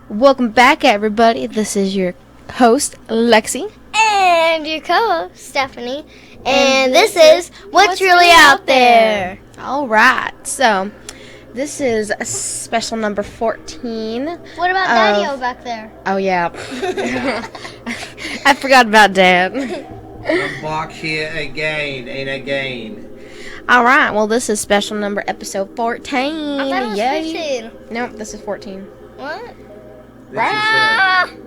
Welcome back, everybody. This is your host, Lexi. And your co-host, Stephanie. And this is What's Really Out There. All right. So, this is special number 14. What about Daddy-O back there? Oh, yeah. I forgot about Dad. I'm back here again. All right. Well, this is special number episode 14. I thought it was Yay. 15. Nope, this is 14. What? This is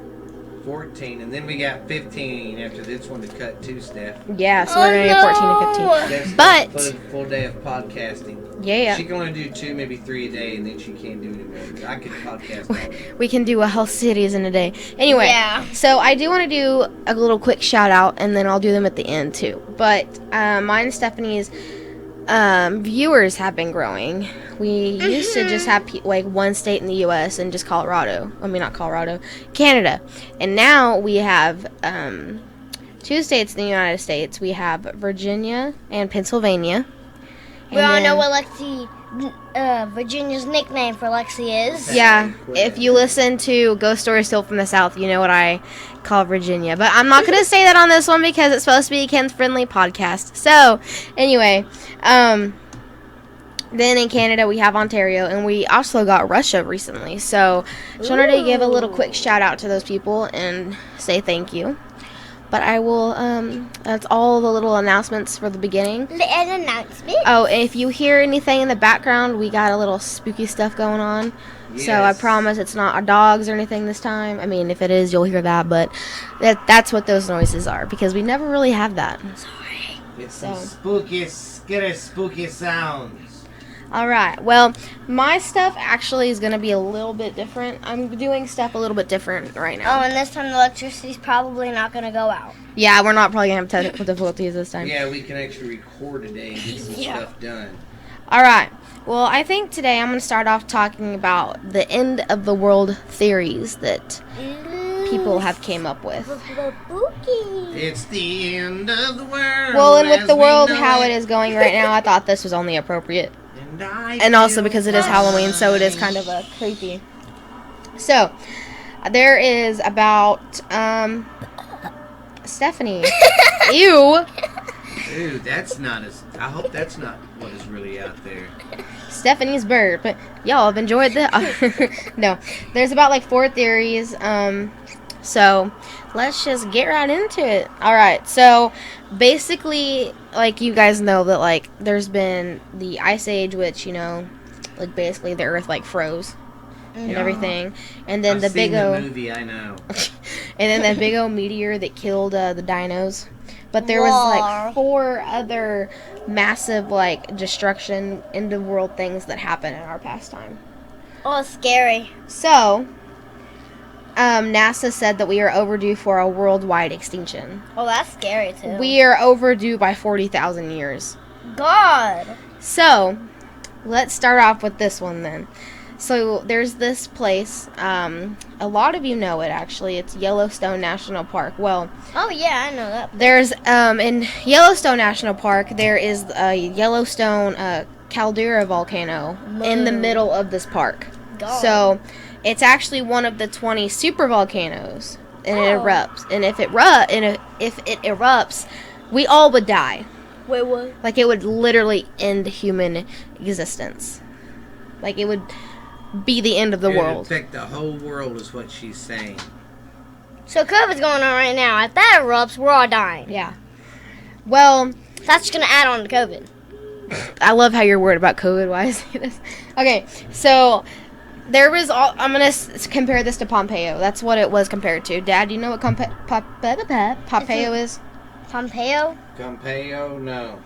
14, and then we got 15 after this one to cut too, Steph. Yeah, so we're going to get 14 and 15. That's But- a full day of podcasting. Yeah. She can only do 2, maybe 3 a day, and then she can't do anymore. I could podcast all day. We can do a whole series in a day. Anyway, Yeah. so I do want to do a little quick shout out, and then I'll do them at the end too. But mine and Stephanie's viewers have been growing. We used to just have like one state in the U.S. and just Colorado. I mean, not Colorado, Canada. And now we have 2 states in the United States. We have Virginia and Pennsylvania. We all know what Virginia's nickname for Lexi is. Yeah, if you listen to Ghost Stories Told from the South, you know what I call Virginia. But I'm not going to say that on this one because it's supposed to be a kids-friendly podcast. So, anyway, then in Canada we have Ontario, and we also got Russia recently. So, just wanted to give a little quick shout-out to those people and say thank you. But I will, that's all the little announcements for the beginning. An announcement. Oh, and if you hear anything in the background, we got a little spooky stuff going on. Yes. So I promise it's not our dogs or anything this time. I mean, if it is, you'll hear that, but that's what those noises are, because we never really have that. It's some spooky sounds. All right. Well, my stuff actually is going to be a little bit different. I'm doing stuff a little bit different right now. Oh, and this time the electricity's probably not going to go out. Yeah, we're not probably going to have technical difficulties this time. Yeah, we can actually record today and get some stuff done. All right. Well, I think today I'm going to start off talking about the end of the world theories that people have came up with. It's the end of the world. Well, and with the world how it is. is going right now, I thought this was only appropriate. And also because it is Halloween, so it is kind of creepy. So, there is about, Stephanie. Ew. Dude, that's not as... I hope that's not what is really out there. Stephanie's bird. But y'all have enjoyed the... No. There's about like 4 theories. So let's just get right into it. Alright, so basically, like, you guys know that, like, there's been the Ice Age, which, you know, like, basically the Earth, like, froze and everything. And then I've seen the movie, I know. And then that big old meteor that killed the dinos. But there was, like, 4 other massive, like, destruction, end of world things that happened in our past time. Oh, scary. So, NASA said that we are overdue for a worldwide extinction. Oh, that's scary, too. We are overdue by 40,000 years. God. So, let's start off with this one then. So, there's this place, a lot of you know it actually, it's Yellowstone National Park. Well, Oh, yeah, I know that. there's, in Yellowstone National Park, there is a Yellowstone caldera volcano in the middle of this park. God. So, it's actually one of the 20 super volcanoes, and it erupts. And if it erupts, we all would die. Wait, what? Like, it would literally end human existence. Like, it would be the end of the It would world. affect the whole world is what she's saying. So COVID's going on right now. If that erupts, we're all dying. Yeah. Well, That's just going to add on to COVID. I love how you're worried about COVID. Why is this? Okay, so there was all. I'm gonna compare this to Pompeo. That's what it was compared to. Dad, do you know what Pompeo is? Pompeo? Pompeo, no.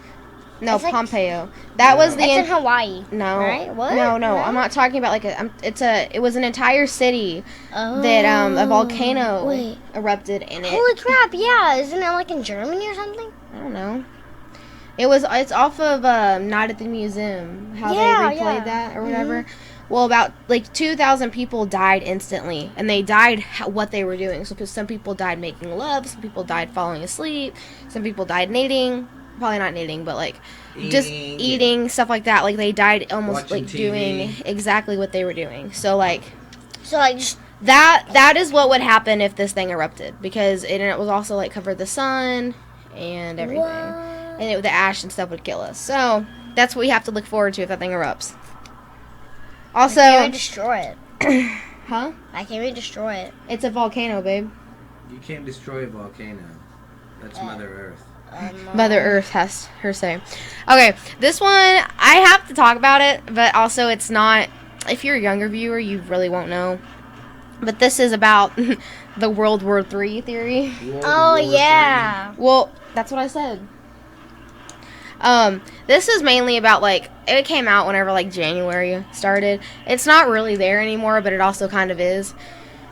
No, It's like- Pompeo. That was the. It's in Hawaii. No. Right? What? No. No? I'm not talking about like it was an entire city that a volcano Wait. erupted in it. Holy crap, yeah. Isn't it like in Germany or something? I don't know. It's off of Night at the Museum, how Yeah, they replayed yeah. that or whatever. Well, about like 2,000 people died instantly, and they died what they were doing. So some people died making love, some people died falling asleep, some people died knitting. Probably not knitting, but like just eating, stuff like that. Like they died almost Watching like TV. doing exactly what they were doing. So like So, like, just that is what would happen if this thing erupted, because it was also like covered the sun and everything, and the ash and stuff would kill us. So that's what we have to look forward to if that thing erupts. Also, I can't destroy it. Huh? I can't even destroy it. It's a volcano, babe. You can't destroy a volcano. That's Mother Earth. Mother Earth has her say. Okay, this one, I have to talk about it, but also it's not, if you're a younger viewer, you really won't know. But this is about the World War III theory. Oh, yeah. Well, that's what I said. This is mainly about, like, it came out whenever, like, January started. It's not really there anymore, but it also kind of is.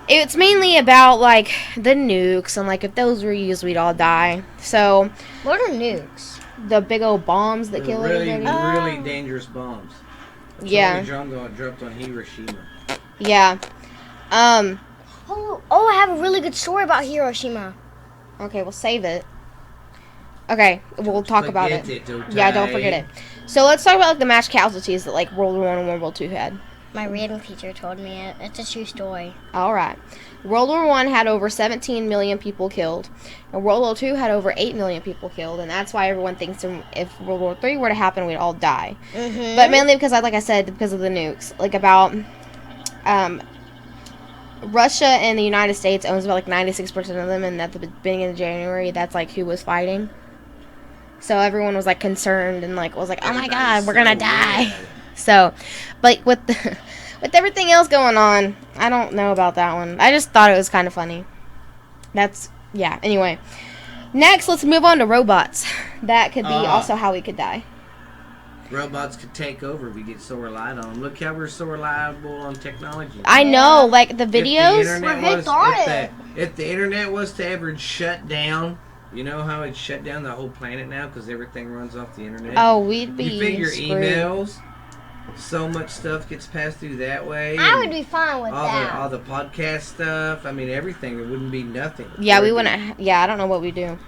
It's mainly about, like, the nukes, and, like, if those were used, we'd all die. So, What are nukes? the big old bombs that They're kill really, everybody. really dangerous bombs. Yeah. Atomic dropped on Hiroshima. Yeah. Oh, I have a really good story about Hiroshima. Okay, we'll save it. Okay, we'll talk about it. Don't Yeah, don't forget it. So let's talk about, like, the mass casualties that, like, World War I and World War II had. My reading teacher told me it. It's a true story. All right. World War I had over 17 million people killed, and World War II had over 8 million people killed, and that's why everyone thinks if World War III were to happen, we'd all die. Mm-hmm. But mainly because, like I said, because of the nukes. Like, about Russia and the United States owns about, like, 96% of them, and at the beginning of January, that's, like, who was fighting. So everyone was, like, concerned and, like, was like, oh my god, we're gonna die. So, but with everything else going on, I don't know about that one. I just thought it was kind of funny. Yeah, anyway. Next, let's move on to robots. That could be also how we could die. Robots could take over if we get so reliant on them. Look how we're so reliable on technology. I know, like the videos. If the internet was to ever shut down, you know how it shut down the whole planet now because everything runs off the internet? Oh, we'd be You figure screwed. emails, so much stuff gets passed through that way. I would be fine with all that. all the podcast stuff. I mean, everything. There wouldn't be nothing. Yeah, we wouldn't. Yeah, I don't know what we do.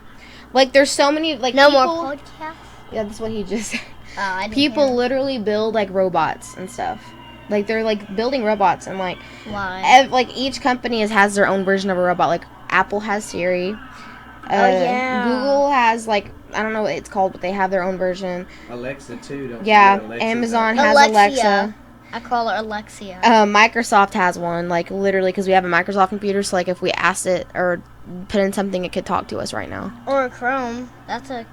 Like, there's so many, like, No people, more podcasts? Yeah, that's what he just said. Oh, I didn't People hear. literally build, like, robots and stuff. Like, they're, like, building robots, and, like, Why? like, each company has their own version of a robot. Like, Apple has Siri. Yeah. Google has, like, I don't know what it's called, but they have their own version. Alexa too. Don't Yeah, forget Alexa's Amazon out. has Alexa. I call her Alexia. Microsoft has one, like, literally, because we have a Microsoft computer, so, like, if we asked it or put in something, it could talk to us right now. Or Chrome. That's a...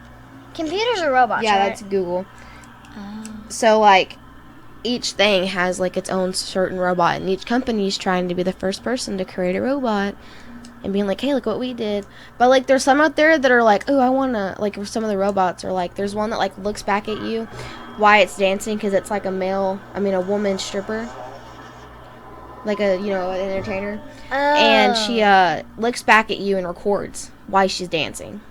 Computers are robots, Yeah, right? that's Google. Oh. So, like, each thing has, like, its own certain robot, and each company's trying to be the first person to create a robot and being like, hey, look what we did. But, like, there's some out there that are like, oh, I want to, like, some of the robots are like, there's one that, like, looks back at you while it's dancing because it's, like, a woman stripper. Like an entertainer. Oh. And she looks back at you and records while she's dancing.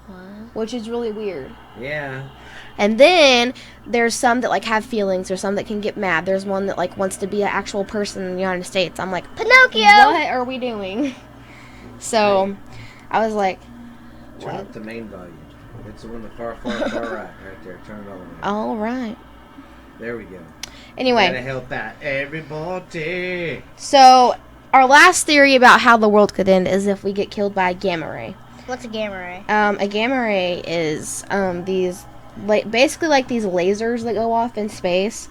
What? Which is really weird. Yeah. And then there's some that, like, have feelings. There's some that can get mad. There's one that, like, wants to be an actual person in the United States. I'm like, Pinocchio! what are we doing? So, I was like, Turn up the main volume. It's the one the far right there. Turn it all the way. all right. There we go. Anyway, Gotta help out everybody. so our last theory about how the world could end is if we get killed by a gamma ray. What's a gamma ray? A gamma ray is these, basically like these lasers that go off in space.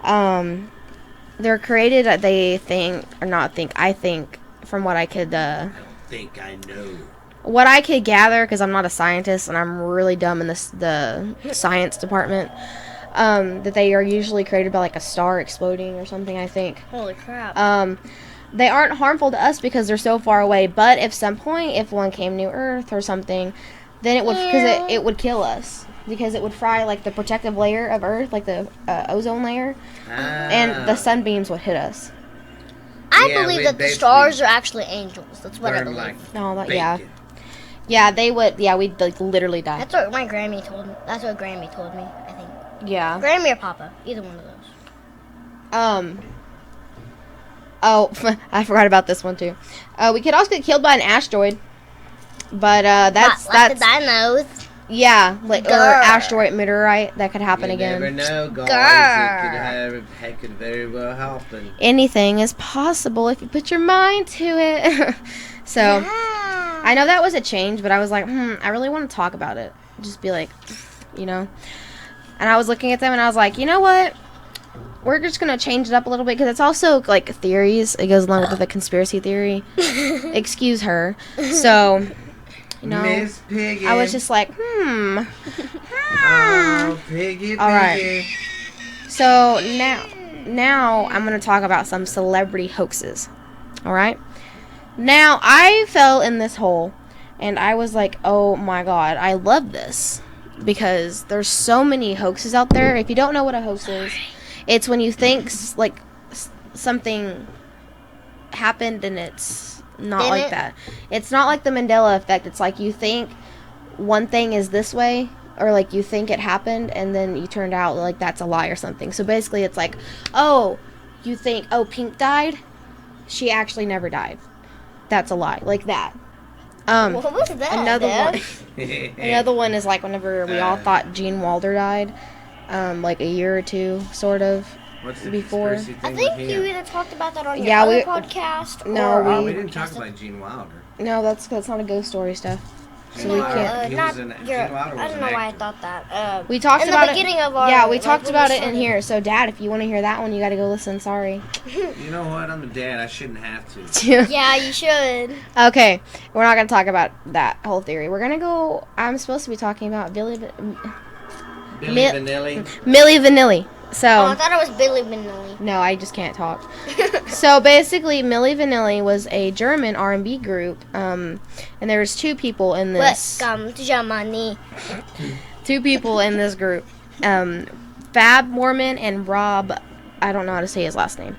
They're created, I think, from what I could... I don't think I know. What I could gather, because I'm not a scientist and I'm really dumb in the science department, that they are usually created by, like, a star exploding or something, I think. Holy crap. They aren't harmful to us because they're so far away, but if some point, if one came near Earth or something, then it would, because it would kill us. Because it would fry, like, the protective layer of Earth, like the ozone layer, and the sunbeams would hit us. I believe that the stars are actually angels. That's what I believe. Like Yeah. Yeah, they would, we'd, like, literally die. That's what my Grammy told me. That's what Grammy told me, I think. Yeah. Grammy or Papa. Either one of those. Oh, I forgot about this one, too. We could also get killed by an asteroid. But, that's... Like the dinos. Yeah, like or Grr. asteroid meteorite that could happen You again. never know, guys. Grr. It could very well happen. Anything is possible if you put your mind to it. So Yeah. I know that was a change, but I was like, I really want to talk about it. Just be like, you know. And I was looking at them and I was like, you know what? We're just gonna change it up a little bit because it's also like theories. It goes along with the conspiracy theory. Excuse her. So. You know, Miss Piggy. I was just like, Oh, Piggy, All right. Piggy. So now I'm going to talk about some celebrity hoaxes. All right? Now, I fell in this hole, and I was like, oh my god, I love this. Because there's so many hoaxes out there. If you don't know what a hoax is, it's when you think, like, something happened and it's not like that. It's not like the Mandela effect. It's like you think one thing is this way, or like you think it happened and then you turned out like that's a lie or something. So basically it's like, oh, you think, oh, Pink died? She actually never died. That's a lie. Like that. What was that? Another one is like whenever we all thought Gene Wilder died, like a year or two, sort of. What's the before. conspiracy I thing think with you him? either talked about that on your Yeah, other we- podcast. No, or, We didn't talk about Gene Wilder. No, that's not a ghost story stuff. So we No, can't. He not was an- your, Gene Wilder I was don't an know why I actor. thought that. We talked in about the beginning it. of our. Yeah, we like, talked when about we it in started. here. So, Dad, if you want to hear that one, you got to go listen. Sorry. You know what? I'm a dad. I shouldn't have to. Yeah, you should. Okay, we're not gonna talk about that whole theory. We're gonna go. I'm supposed to be talking about Billy Mi- Vanilli. Millie Vanilli. So. Oh, I thought it was Billy Vanilli. No, I just can't talk. So basically, Millie Vanilli was a German R&B group, and there was two people in this. Welcome to Germany. Two people in this group, Fab Mormon and Rob. I don't know how to say his last name.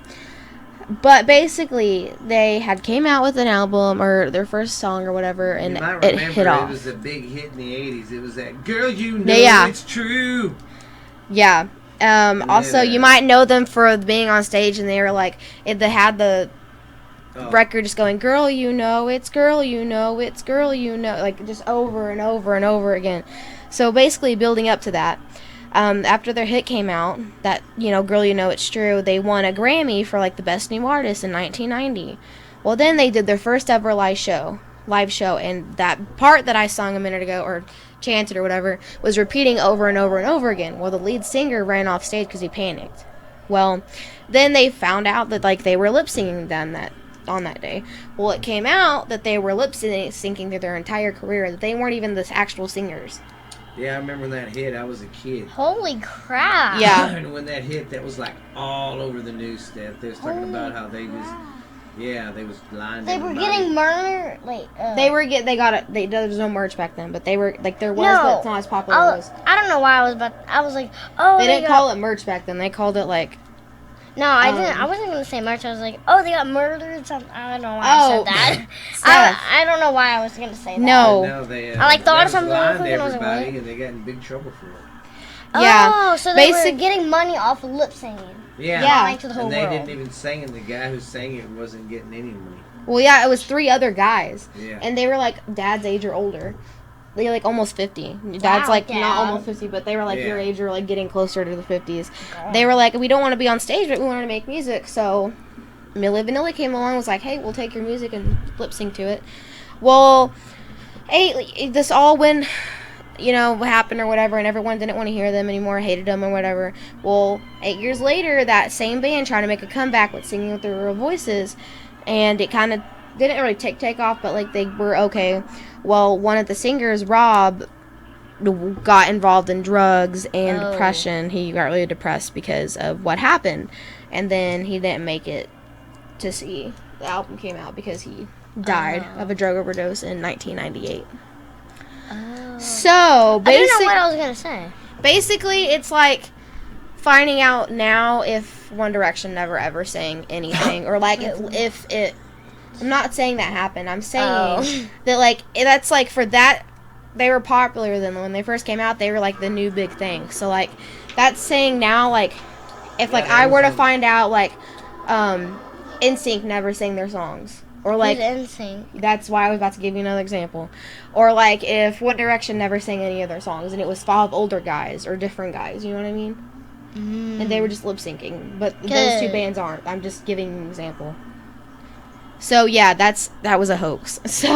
But basically, they had came out with an album or their first song or whatever, and You might it remember hit off. It was a big hit in the 80s. It was that Girl You Know Yeah. It's True. Yeah. Also, then, you might know them for being on stage, and they were like, they had the Oh. record just going, girl, you know, it's girl, you know, it's girl, you know, like just over and over and over again. So basically, building up to that, after their hit came out, that, you know, girl, you know, it's true, they won a Grammy for like the best new artist in 1990. Well, then they did their first ever live show, and that part that I sung a minute ago, or chanted or whatever, was repeating over and over and over again. Well, the lead singer ran off stage because he panicked. Well, then they found out that like they were lip syncing on that day. Well, it came out that they were lip syncing through their entire career, that they weren't even the actual singers. Yeah, I remember when that hit. I was a kid. Holy crap. Yeah. And when that hit, that was like all over the news stuff. They was talking about how they was, they was lying. They were getting murdered. There was no merch back then, but they were like there was, No. but it's not as popular as it was. I don't know why I was like, oh, They didn't got, call it merch back then. They called it like No, I didn't. I wasn't gonna say merch. I was like, oh, they got murdered. Something. I don't know why I said that. Seth. I don't know why I was gonna say that. No. No, they, I, like, thought they of something was lying real quick to and I was like, everybody, what? and they got in big trouble for it. Yeah. Oh, so they Basic- were getting money off of lip singing. Yeah. Yeah. To the whole And they world. didn't even sing it. The guy who sang it wasn't getting any money. Well, yeah, it was 3 other guys, Yeah. and they were like Dad's age or older. They were like almost 50. Dad's Wow, like Dad. not almost 50, but they were like your Yeah. age or like getting closer to the 50s. They were like, we don't want to be on stage, but we want to make music. So Millie Vanilli came along and was like, hey, we'll take your music and lip sync to it. Well, hey, this all when, you know, what happened or whatever, and everyone didn't want to hear them anymore, hated them or whatever. Well, 8 years later, that same band tried to make a comeback with singing with their real voices, and it kind of didn't really take off, but like they were okay. Well, one of the singers, Rob, got involved in drugs and depression. He got really depressed because of what happened, and then he didn't make it to see the album came out because he died of a drug overdose in 1998. So I didn't know basically, what I was gonna say. basically, it's like finding out now if One Direction never ever sang anything, or like if it. I'm not saying that happened. I'm saying that like that's like for that they were popular then when they first came out. They were like the new big thing. So like that's saying now like if like I were to find out like NSYNC never sang their songs, Or like, Who's NSYNC? that's why I was about to give you another example. Or like if One Direction never sang any of their songs and it was 5 older guys or different guys, you know what I mean? And they were just lip syncing. But those 2 bands aren't. I'm just giving an example. So yeah, that was a hoax. So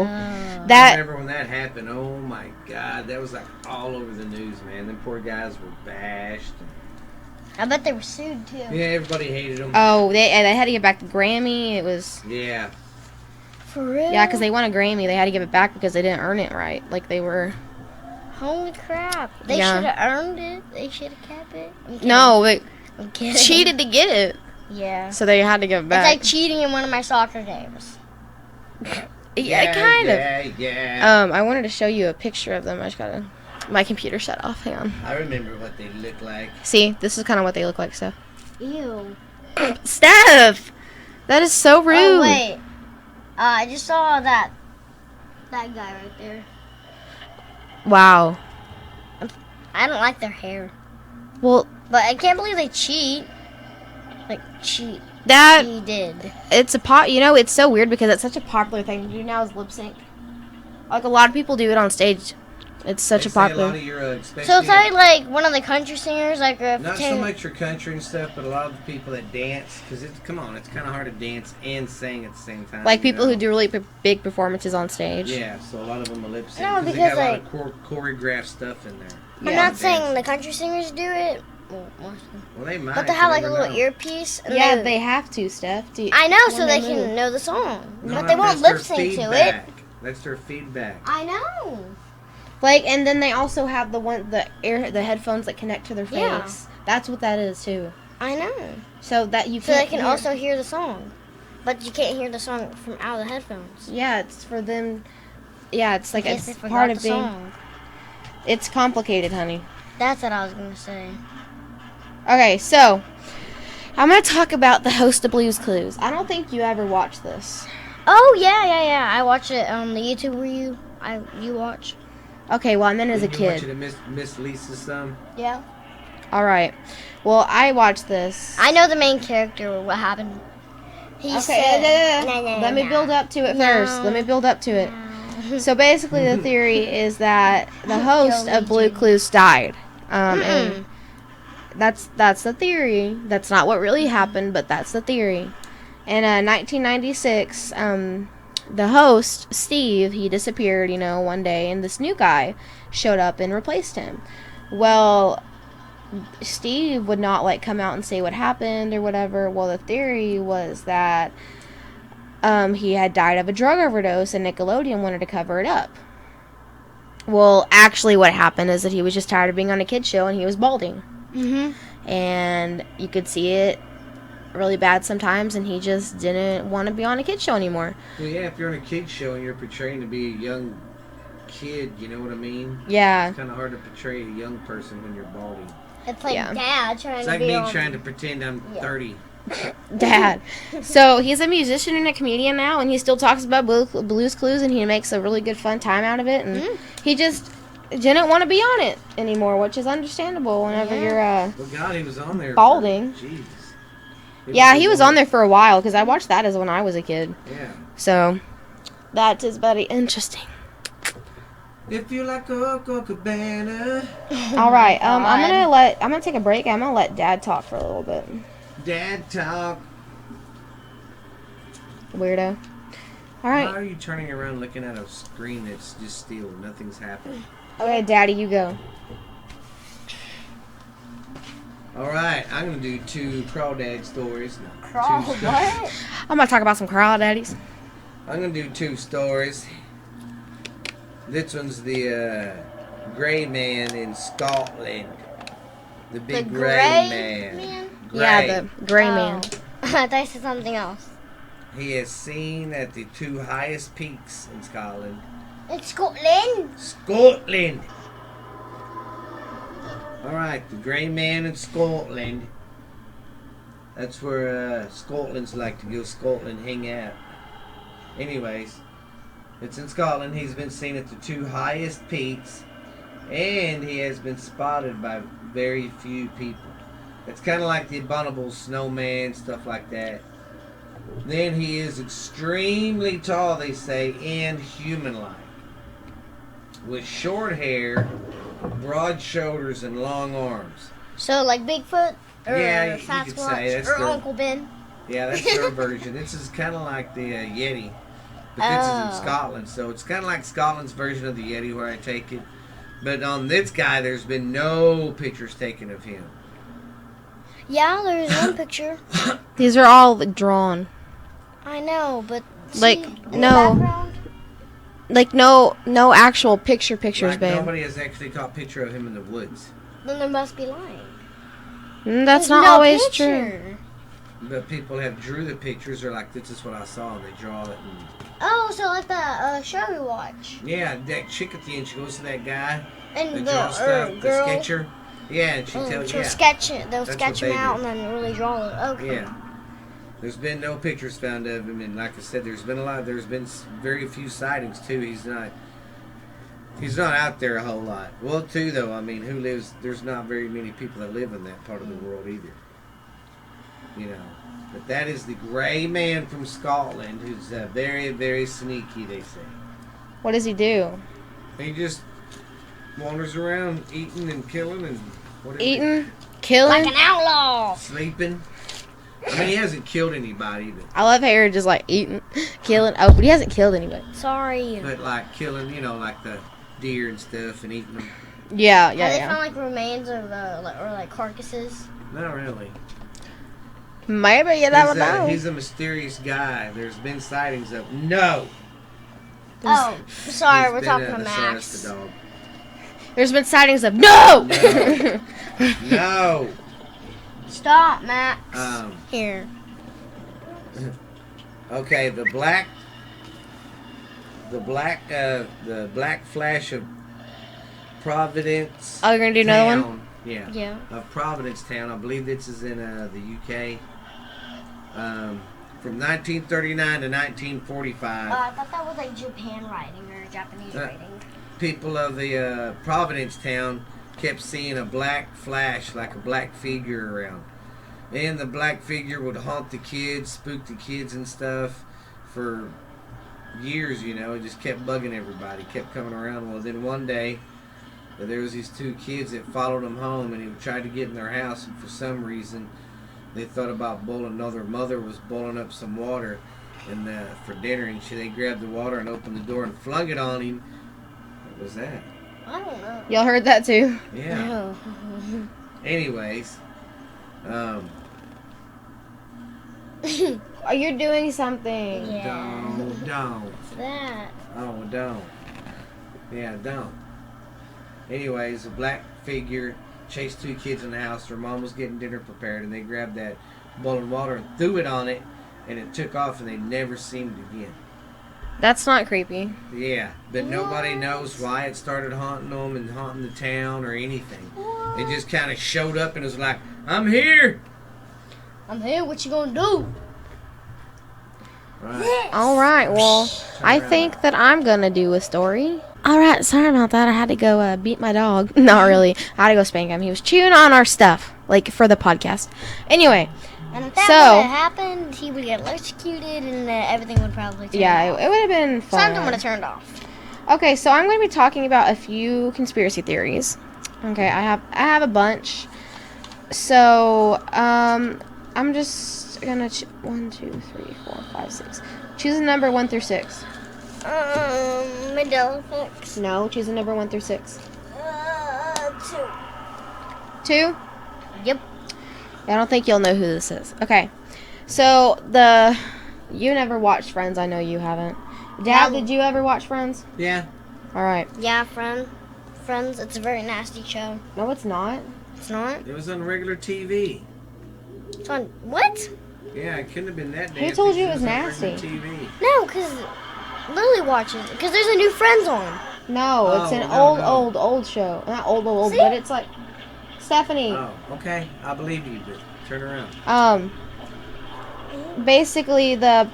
I that remember when that happened. Oh my God, that was like all over the news, man. Them poor guys were bashed. I bet they were sued too. Yeah, everybody hated them. they had to get back the Grammy. It was Yeah. For real? yeah, because they won a Grammy. They had to give it back because they didn't earn it right. Like they were. Holy crap! They Yeah. should have earned it. They should have kept it. I'm kidding. No, they I'm kidding. cheated to get it, Yeah. so they had to give it It's back. like cheating in one of my soccer games. Yeah, kind of. Yeah. I wanted to show you a picture of them. I just gotta. My computer shut off. Hang on. I remember what they looked like. See, this is kind of what they look like, Steph. Ew. Steph! That is so rude. Oh wait. I just saw that guy right there. Wow. I don't like their hair, Well, but I can't believe they cheat. Like cheat. that He did. it's it's so weird because it's such a popular thing to do now is lip sync. Like a lot of people do it on stage. It's such a A lot popular. of your, So especially it's like one of the country singers, like a not so much your country and stuff, but a lot of the people that dance, because it's kind of hard to dance and sing at the same time. Like you people know? who do really big performances on stage. Yeah, so a lot of them are lip sync. No, they because, got a lot of choreographed stuff in there. I'm Yeah. not saying the country singers do it, well, most of them. Well, they might. But they have you like a never little know. earpiece. And Yeah, they have to, Steph. I know, so when they they move. can know the song, No, but they won't that's their lip sync to it. feedback. That's their feedback. I know. Like, and then they also have the headphones that connect to their face. Yeah. That's what that is too. I know. So that you So they can't can hear- also hear the song, but you can't hear the song from out of the headphones. Yeah, it's for them. Yeah, it's like In case it's they part forgot of the being. song. It's complicated, honey. That's what I was gonna say. Okay, so I'm gonna talk about the host of Blue's Clues. I don't think you ever watched this. Oh yeah. I watch it on the YouTube where you watch. Okay, well I meant as a Didn't you watch kid. it at Miss Lisa's some? Yeah. All right. Well, I watched this. I know the main character. What happened? He said, no, Let me build up to it first. Let me build up to it. So basically, the theory is that the host of Blue Clues died, and that's the theory. That's not what really happened, but that's the theory. In 1996, the host Steve, he disappeared, one day, and this new guy showed up and replaced him. Well, Steve would not come out and say what happened or whatever. Well, the theory was that he had died of a drug overdose and Nickelodeon wanted to cover it up. Well, actually what happened is that he was just tired of being on a kid's show and he was balding. And you could see it really bad sometimes and he just didn't want to be on a kid's show anymore. Well, yeah, if you're on a kid's show and you're portraying to be a young kid, you know what I mean? Yeah. It's kind of hard to portray a young person when you're balding. It's like Yeah. Dad trying It's to like be me on. trying to pretend I'm 30. Dad. So he's a musician and a comedian now, and he still talks about Blue's Clues, and he makes a really good fun time out of it. And he just didn't want to be on it anymore, which is understandable whenever you're Well, God, he was on there. balding. Jeez. Yeah, he was on there for a while because I watched that as when I was a kid. Yeah. So that is very interesting. If you like Coco Cabana. All right, I'm gonna take a break. I'm gonna let Dad talk for a little bit. Dad talk. Weirdo. All Why right. are you turning around looking at a screen that's just still? Nothing's happening. Okay, Daddy, you go. Alright, I'm going to do 2 crawdad stories. Crawl, Two- what? I'm gonna talk about some crawdaddies. I'm going to do 2 stories. This one's the Grey Man in Scotland. The big The grey Grey man. Man? Yeah, Grey. the gray man. I thought you said something else. He is seen at the 2 highest peaks in Scotland. It's Scotland. Scotland! Alright, the Grey Man in Scotland. That's where Scotland's like to go. Scotland hang out. Anyways, it's in Scotland. He's been seen at the 2 highest peaks, and he has been spotted by very few people. It's kind of like the abominable snowman, stuff like that. Then he is extremely tall, they say, and human-like. With short hair, broad shoulders, and long arms. So like Bigfoot or Yeah, you could say Sasquatch that's or their- Uncle Ben. Yeah, that's their version. This is kind of like the Yeti. But this is in Oh. Scotland, so it's kind of like Scotland's version of the Yeti where I take it. But on this guy, there's been no pictures taken of him. Yeah, there's one picture. These are all like, drawn. I know, but Like, see, in the no. background? Like no actual pictures, Like, babe. nobody has actually caught a picture of him in the woods. Then there must be lying. That's There's not no always true. picture. But people have drew the pictures, or like, this is what I saw, and they draw it. And, Oh, so like that show we watch. yeah, that chick at the end, she goes to that guy, And the the draw stuff, the girl. sketcher. Yeah, and she tells, She'll yeah. sketch it. They'll That's sketch what him they out do. and then really draw it. Okay. Yeah. There's been no pictures found of him, and like I said, there's been very few sightings too. He's not out there a whole lot. Well, too though, I mean, there's not very many people that live in that part of the world either. You know, but that is the gray man from Scotland, who's very, very sneaky, they say. What does he do? He just wanders around eating and killing and whatever. Eating, killing. Like an outlaw. Sleeping. I mean, he hasn't killed anybody, I love how you're just like eating, killing. Oh, but he hasn't killed anybody. Sorry. but like killing, like the deer and stuff and eating them. Yeah, Have they found like remains of or like carcasses? Not really. Maybe you never know. He's a mysterious guy. There's been sightings of no. Oh, sorry, He's we're been, talking the to Sarasta Max. dog. There's been sightings of no. No. No. Stop, Max. Here. Okay, the black flash of Providence. Oh, you're gonna do another one? Yeah. Yeah. Of Provincetown. I believe this is in the UK. From 1939 to 1945. I thought that was like Japan writing or Japanese writing. People of the Provincetown kept seeing a black flash, like a black figure around. And the black figure would haunt the kids, spook the kids and stuff for years, It just kept bugging everybody, kept coming around. Well, then one day, there was these two kids that followed him home, and he tried to get in their house, and for some reason, they thought about boiling. No, their mother was boiling up some water and for dinner, and they grabbed the water and opened the door and flung it on him. What was that? I don't know. Y'all heard that too? Yeah. No. Anyways, Oh, you're doing something. Yeah. don't. That. Oh, don't. Yeah, don't. Anyways, a black figure chased two kids in the house. Their mom was getting dinner prepared, and they grabbed that boiling water and threw it on it, and it took off, and they never seen it again. That's not creepy. Yeah, but nobody knows why it started haunting them and haunting the town or anything. It just kind of showed up and was like, I'm here. I'm here. What you gonna do? Right. All right. Well, I think that I'm gonna do a story. All right. Sorry about that. I had to go beat my dog. Not really. I had to go spank him. He was chewing on our stuff, like for the podcast. Anyway. And if that So- would have happened, he would get electrocuted, and everything would probably turn Yeah, off. it would have been fun. Something would have turned off. Okay, so I'm going to be talking about a few conspiracy theories. Okay, I have a bunch. So, I'm just gonna 1, 2, 3, 4, 5, 6. Choose a number 1 through 6. Mandela effects. No, choose a number 1 through 6. 2. 2? Yep. I don't think you'll know who this is. Okay, so you never watched Friends. I know you haven't. Dad, did you ever watch Friends? Yeah. All right. Yeah, Friends. It's a very nasty show. No, it's not. It's not. It was on regular TV. It's on what? Yeah, it couldn't have been that nasty. Who told you it was on regular nasty? TV. No, because Lily watches it. Because there's a new Friends on. No, it's Oh, an no. old show. Not old, See? but it's like Stephanie. Oh, okay. I believe you, but turn around. Basically the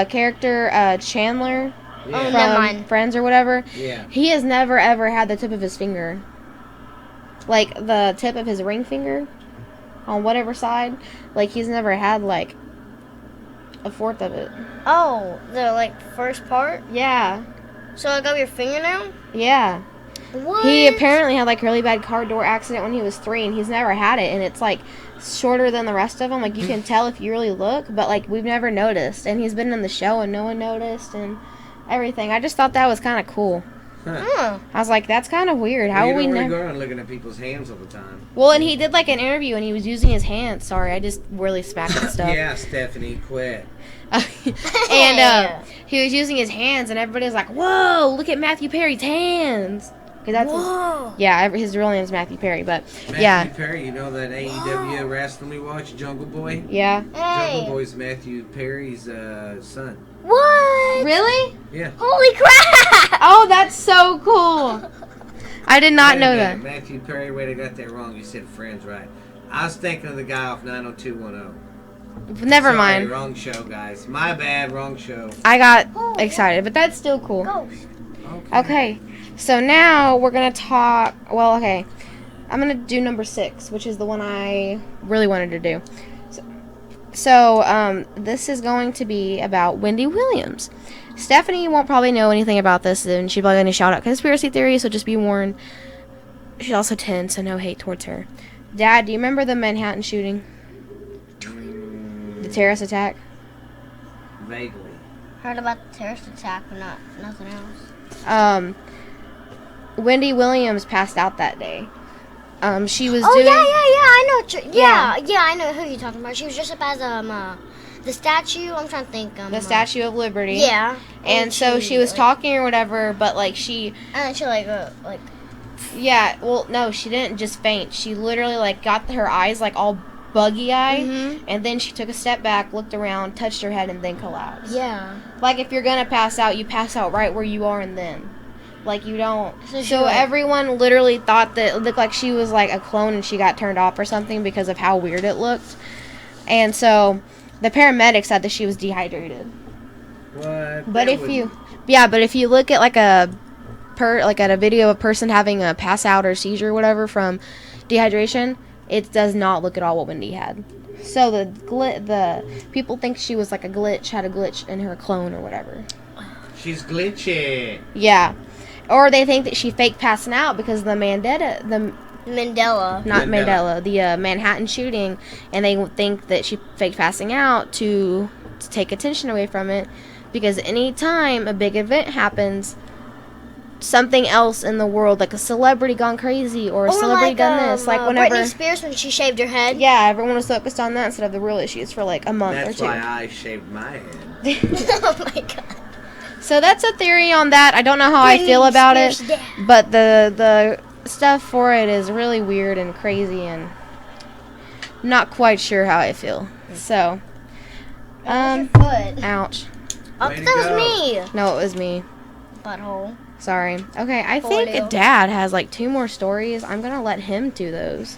character Chandler Yeah. Never from mind. Friends or whatever, Yeah. he has never ever had the tip of his finger, like the tip of his ring finger, on whatever side. Like he's never had like A fourth of it. Oh, the like first part. Yeah. So I got your fingernail. Yeah. What? He apparently had like a really bad car door accident when he was 3, and he's never had it, and it's like shorter than the rest of them. Like you can tell if you really look, but like we've never noticed. And he's been in the show and no one noticed and everything. I just thought that was kind of cool. Huh. I was like, that's kind of weird. How you would we don't really never? go around looking at people's hands all the time. Well, and he did like an interview and he was using his hands. Sorry, I just really smacked and stuff. Yeah, Stephanie, quit. And he was using his hands, and everybody was like, "Whoa, look at Matthew Perry's hands!" Because that's Whoa. his real name is Matthew Perry. But Matthew Perry, you know that AEW wrestling we watch, Jungle Boy? yeah, Hey. Jungle Boy's Matthew Perry's son. What? really? Yeah. Holy crap! Oh, that's so cool. I did not know that. Matthew Perry, wait, I got that wrong. You said Friends, right? I was thinking of the guy off 90210. Never Sorry, mind. Wrong show, guys. My bad, wrong show. I got excited, but that's still cool. Ghost. Okay, so now we're gonna talk. Well, okay, I'm gonna do number 6, which is the one I really wanted to do. So, this is going to be about Wendy Williams. Stephanie won't probably know anything about this, and she's probably going to shout out conspiracy theories, so just be warned. She's also 10, so no hate towards her. Dad, do you remember the Manhattan shooting? The terrorist attack? Vaguely. Heard about the terrorist attack, but nothing else. Wendy Williams passed out that day. She was Oh doing... yeah, I know. Yeah. Yeah, I know who you're talking about. She was dressed up as the statue. I'm trying to think. The Statue of Liberty. Yeah. And so she was talking or whatever, but like she... And she like. Yeah, well, no, she didn't just faint. She literally like got her eyes like all buggy-eyed, and then she took a step back, looked around, touched her head, and then collapsed. Yeah. Like if you're gonna pass out, you pass out right where you are and then. Like you don't. So like, everyone literally thought that it looked like she was like a clone and she got turned off or something because of how weird it looked. And so the paramedics said that she was dehydrated. What? But if you look at like at a video of a person having a pass out or seizure or whatever from dehydration, it does not look at all what Wendy had. So the people think she was like had a glitch in her clone or whatever. She's glitchy. Yeah. Or they think that she faked passing out because the Mandela. Manhattan shooting, and they think that she faked passing out to take attention away from it, because any time a big event happens, something else in the world, like a celebrity gone crazy or a celebrity done this, like whenever Britney Spears when she shaved her head. Yeah, everyone was focused on that instead of the real issues for like a month or two. That's why I shaved my head. Oh my god. So that's a theory on that. I don't know how I feel about it, but the stuff for it is really weird and crazy, and not quite sure how I feel. So, Foot. ouch. Oh, Way to that was go. me. No, it was me. Butthole. Sorry. Okay, I think Polio. Dad has like 2 more stories. I'm gonna let him do those.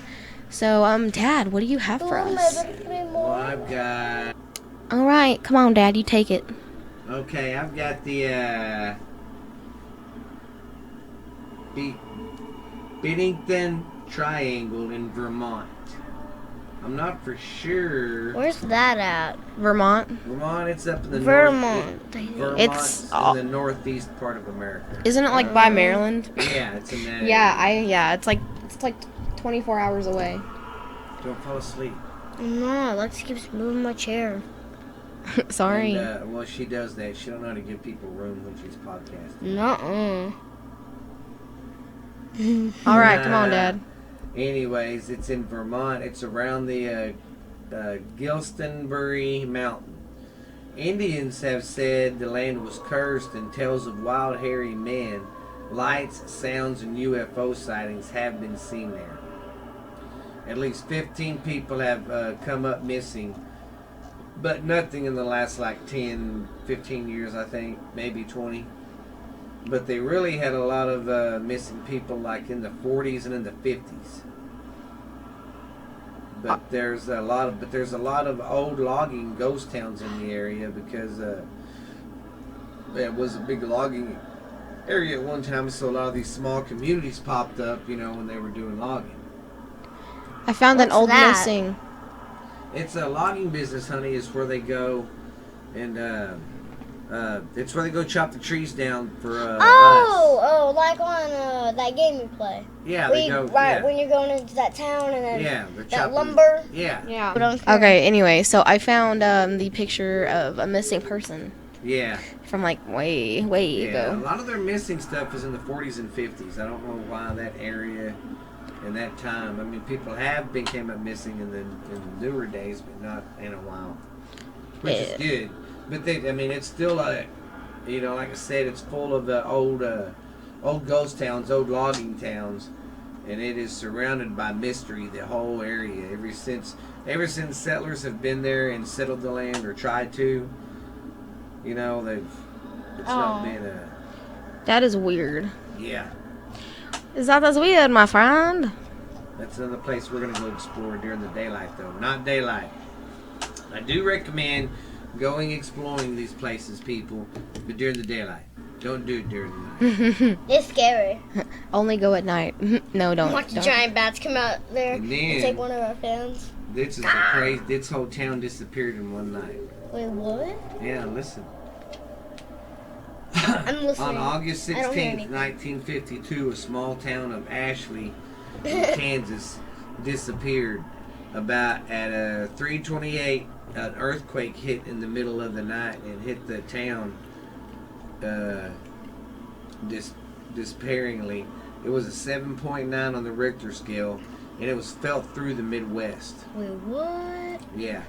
So, Dad, what do you have for us? Well, I've got... All right, come on, Dad, you take it. Okay, I've got the, Bennington Triangle in Vermont. I'm not for sure. Where's that at? Vermont. Vermont, it's up in the Vermont. Vermont's It's in the northeast part of America. Isn't it like by Maryland? Yeah, it's in that Yeah, it's like 24 hours away. Don't fall asleep. No, Lex keeps moving my chair. Sorry. And, well, she does that. She don't know how to give people room when she's podcasting. Nuh-uh. All right, come on, Dad. Anyways, it's in Vermont. It's around the Gilstonbury Mountain. Indians have said the land was cursed, and tales of wild, hairy men, lights, sounds, and UFO sightings have been seen there. At least 15 people have come up missing, but nothing in the last like 10, 15 years, I think, maybe 20. But they really had a lot of missing people like in the 40s and in the 50s. But there's a lot of old logging ghost towns in the area because it was a big logging area at one time, so a lot of these small communities popped up, when they were doing logging. I found an What's old that? missing. It's a logging business, honey, is where they go And it's where they go chop the trees down for us. Like on that game you play. Yeah, Where they you, go. right Yeah, when you're going into that town and then yeah, they're that chopping lumber. Yeah, Yeah. Okay, anyway, so I found the picture of a missing person yeah. from like way Yeah, a ago. lot of their missing stuff is in the 40s and 50s. I don't know why that area and that time. I mean, people have came up missing in the newer days, but not in a while, which is good. But it's still like I said, it's full of old ghost towns, old logging towns, and it is surrounded by mystery. The whole area, ever since settlers have been there and settled the land or tried to, it's not been a. That is weird. Yeah. Is that as weird, my friend? That's another place we're going to go explore during the daylight, though. Not daylight. I do recommend going exploring these places, people, but during the daylight. Don't do it during the night. It's scary. Only go at night. No, don't. Watch the don't. giant bats come out there And and then, take one of our fans. this is crazy. This whole town disappeared in one night. Wait, what? Yeah, listen. I'm listening. On August I don't hear 16th, anything. 1952, a small town of Ashley, Kansas, disappeared. About at 3:28, an earthquake hit in the middle of the night and hit the town despairingly. It was a 7.9 on the Richter scale, and it was felt through the Midwest. Wait, what? Yeah.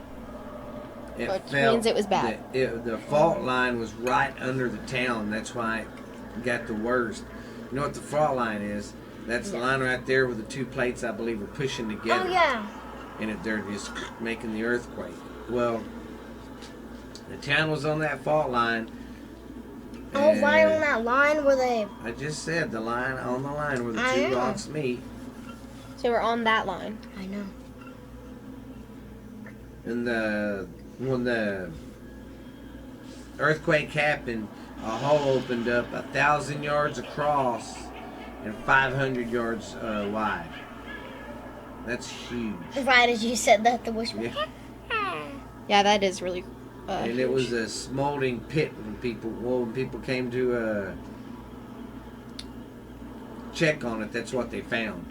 Which means it was bad. The fault line was right under the town. That's why it got the worst. You know what the fault line is? That's the line right there where the two plates, I believe, are pushing together. Oh, yeah. And they're just making the earthquake. Well, the town was on that fault line. Oh, right on that line where they... I just said the line on the line where the I two know. rocks meet. So we're on that line. I know. And when the earthquake happened, a hole opened up 1,000 yards across and 500 yards wide. That's huge. Right as you said that, the whisper. Yeah. Yeah, that is really. And it was a smoldering pit when people came to check on it. That's what they found.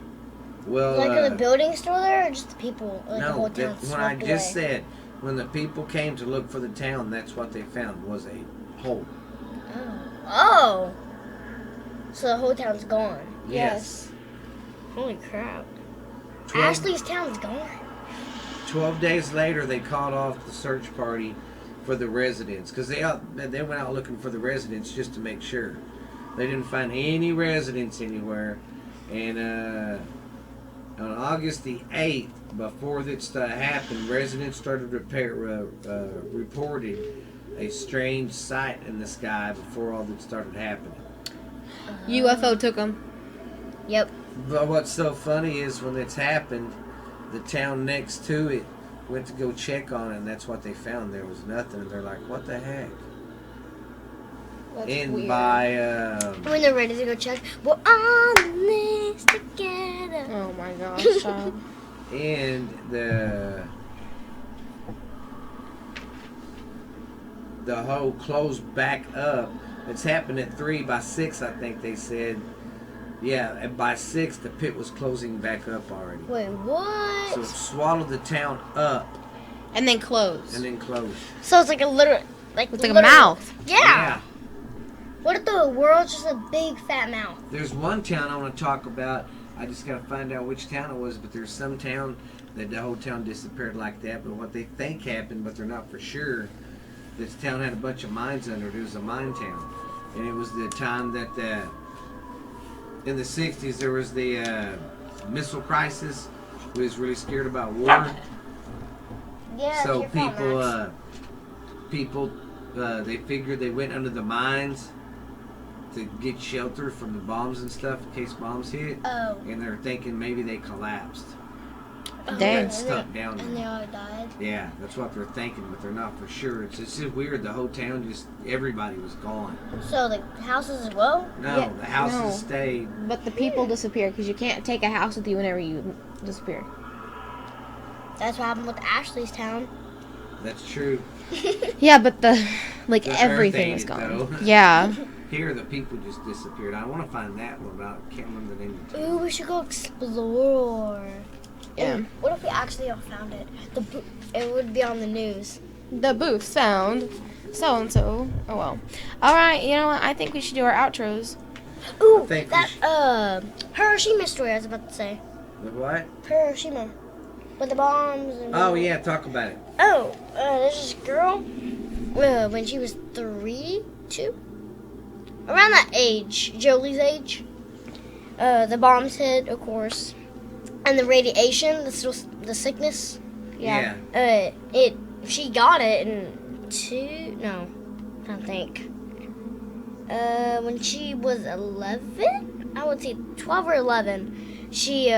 Well, Like are the buildings still there, or just the people? Like the whole no, town when I swept just away? said, when the people came to look for the town, that's what they found was a hole. Oh. So the whole town's gone. Yes. Holy crap. 12 Ashley's town's gone. 12 days later, they called off the search party for the residents because they went out looking for the residents just to make sure. They didn't find any residents anywhere, and on August the 8th, before this happened, residents started reporting a strange sight in the sky before all that started happening. UFO took them. Yep. But what's so funny is when it's happened, the town next to it went to go check on it, and that's what they found. There was nothing, and they're like, what the heck? That's And weird. by When they're ready to go check, we're on this together. Oh my gosh, child. and the hole closed back up. It's happened at 3 by 6, I think they said. Yeah, and by 6 the pit was closing back up already. Wait, what? So it swallowed the town up And then closed. and then closed. So it's like a literal, like It's like a literal- mouth. Yeah. What if the world's just a big fat mouth? There's one town I want to talk about. I just got to find out which town it was, but there's some town that the whole town disappeared like that. But what they think happened, but they're not for sure, this town had a bunch of mines under it. It was a mine town. And it was the time that in the 60s there was the missile crisis. We was really scared about war. Yeah. So it's your fault, people, Max. they figured they went under the mines to get shelter from the bombs and stuff in case bombs hit. Oh. And they're thinking maybe they collapsed. Dang. Got stuck down And they there. all died. Yeah, that's what they're thinking, but they're not for sure. It's just weird. The whole town everybody was gone. So the houses as well? No, Yeah, the houses no. stayed. But the people disappeared because you can't take a house with you whenever you disappear. That's what happened with Ashley's town. That's true. Yeah, but the The everything Earth is ate it, gone. though. Yeah. Here, the people just disappeared. I want to find that one, but I can't remember the name of it. Ooh, we should go explore. Yeah. And what if we actually all found it? It would be on the news. The booth found so and so. Oh well. All right. You know what? I think we should do our outros. Ooh, think we that Hiroshima story I was about to say. The what? Hiroshima, with the bombs. And Oh, yeah, talk about it. Oh, there's this girl. When she was 3, 2, around that age, Jolie's age. The bombs hit, of course, and the radiation, the sickness. Yeah. She got it in I don't think. When she was 11, I would say 12 or 11. She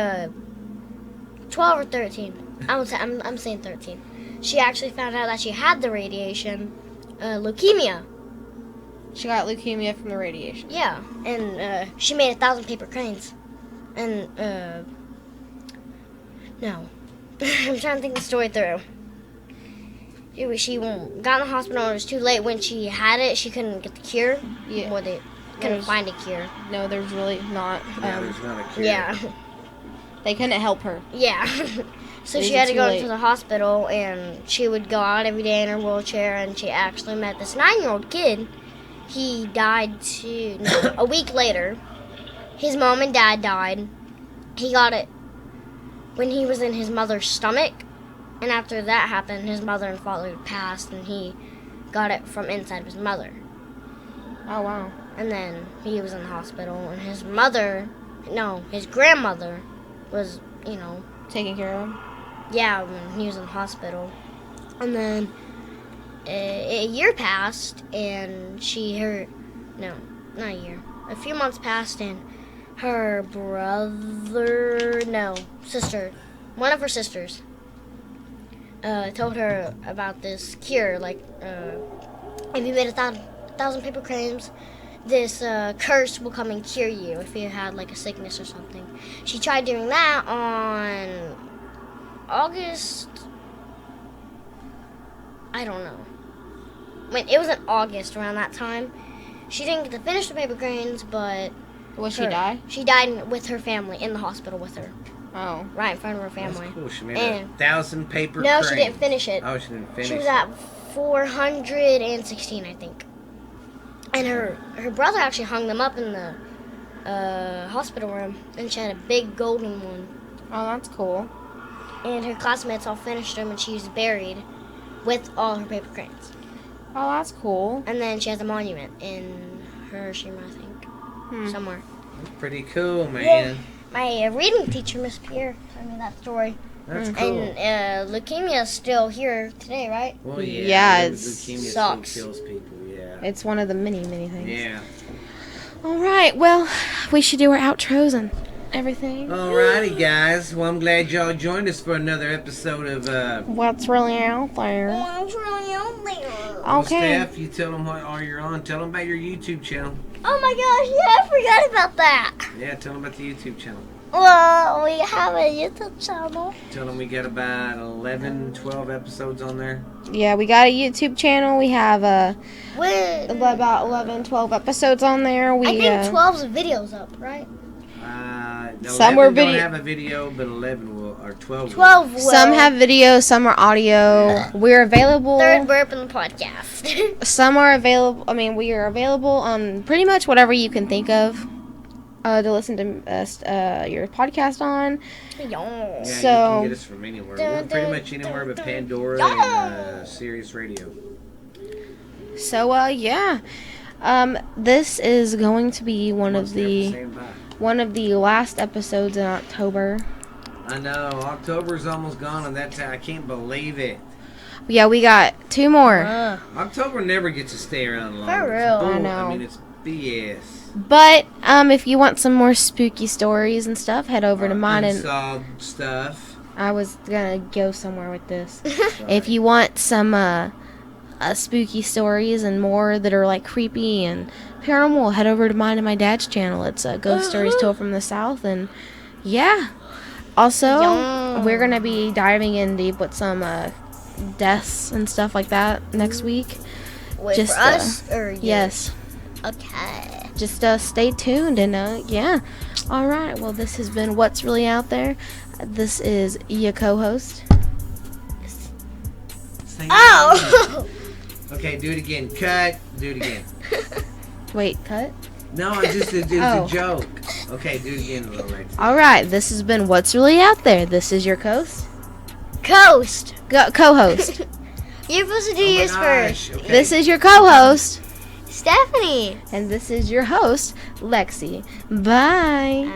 12 or 13. I'm saying 13. She actually found out that she had the radiation, leukemia. She got leukemia from the radiation. Yeah, and she made 1,000 paper cranes. And no, I'm trying to think the story through. She got in the hospital and it was too late. When she had it, she couldn't get the cure. Yeah. Or they couldn't find a cure. No, there's really not. Yeah, there's not a cure. Yeah. They couldn't help her. Yeah. So Is she it had to too go late? into the hospital, and she would go out every day in her wheelchair, and she actually met this 9-year-old kid. He died a week later. His mom and dad died. He got it when he was in his mother's stomach, and after that happened, his mother and father passed, and he got it from inside of his mother. Oh wow. And then he was in the hospital, and his grandmother was, Taking care of him. yeah, when he was in the hospital. And then a year passed, and a few months passed, and her sister, one of her sisters, told her about this cure, if you made 1,000 paper cranes, this curse will come and cure you if you had a sickness or something. She tried doing that on August, I don't know. It was in August around that time. She didn't get to finish the paper cranes, but Will she die? She died with her family in the hospital with her, Oh. right in front of her family. That's cool. She made And- 1,000 paper No, cranes. she didn't finish it. Oh, she didn't finish She was it. at 416, I think. And her brother actually hung them up in the hospital room, and she had a big golden one. Oh, that's cool. And her classmates all finished them, and she was buried with all her paper cranes. Oh, that's cool. And then she has a monument in Hiroshima, I think, somewhere. That's pretty cool, man. My reading teacher, Miss Pierre, told me that story. That's cool. And leukemia is still here today, right? Well, yeah. Yeah, leukemia sucks. still kills people. Yeah. It's one of the many, many things. Yeah. All right. Well, we should do our outros and everything. Alrighty, guys. Well, I'm glad y'all joined us for another episode of. What's really out there? What's really out there? Well, Okay. Steph, you tell them what all you're on. Tell them about your YouTube channel. Oh my gosh, yeah, I forgot about that. Yeah, tell them about the YouTube channel. Well, we have a YouTube channel. Tell them we got about 11, 12 episodes on there. Yeah, we got a YouTube channel. We have When? about 11, 12 episodes on there. We I think 12's videos up, right? Some were 11 don't video- have a video, but 11 will, or 12 will. 12 will. some have video, some are audio. We're available. Third burp in the podcast. Some are available. I mean, we are available on pretty much whatever you can think of to listen to your podcast on. Yeah, you So- can get us from anywhere. We're pretty much anywhere but Pandora and Sirius Radio. So yeah, this is going to be one of the last episodes in October. I know, October's almost gone, and I can't believe it. Yeah, we got 2 more. October never gets to stay around long. For It's real. bull. I know. I mean, it's BS. But if you want some more spooky stories and stuff, head over to mine. And Unsolved stuff. I was gonna go somewhere with this. Sorry. If you want some spooky stories and more that are like creepy and paranormal, head over to mine and my dad's channel. It's Ghost Stories Told from the South, and yeah. Also, Yum. we're gonna be diving in deep with some deaths and stuff like that next week. Wait, Just, for us or you? Yes. Okay. Just stay tuned and yeah. All right. Well, this has been What's Really Out There. This is your co-host. Say Oh! Okay, do it again. Cut. Do it again. Wait, cut. No, it's a Oh. joke. Okay, do it again a little later. All right. This has been What's Really Out There. This is your co-host. Coast. Co-host. You're supposed to do Oh my yours gosh, first. okay. This is your co-host. Stephanie. And this is your host, Lexi. Bye.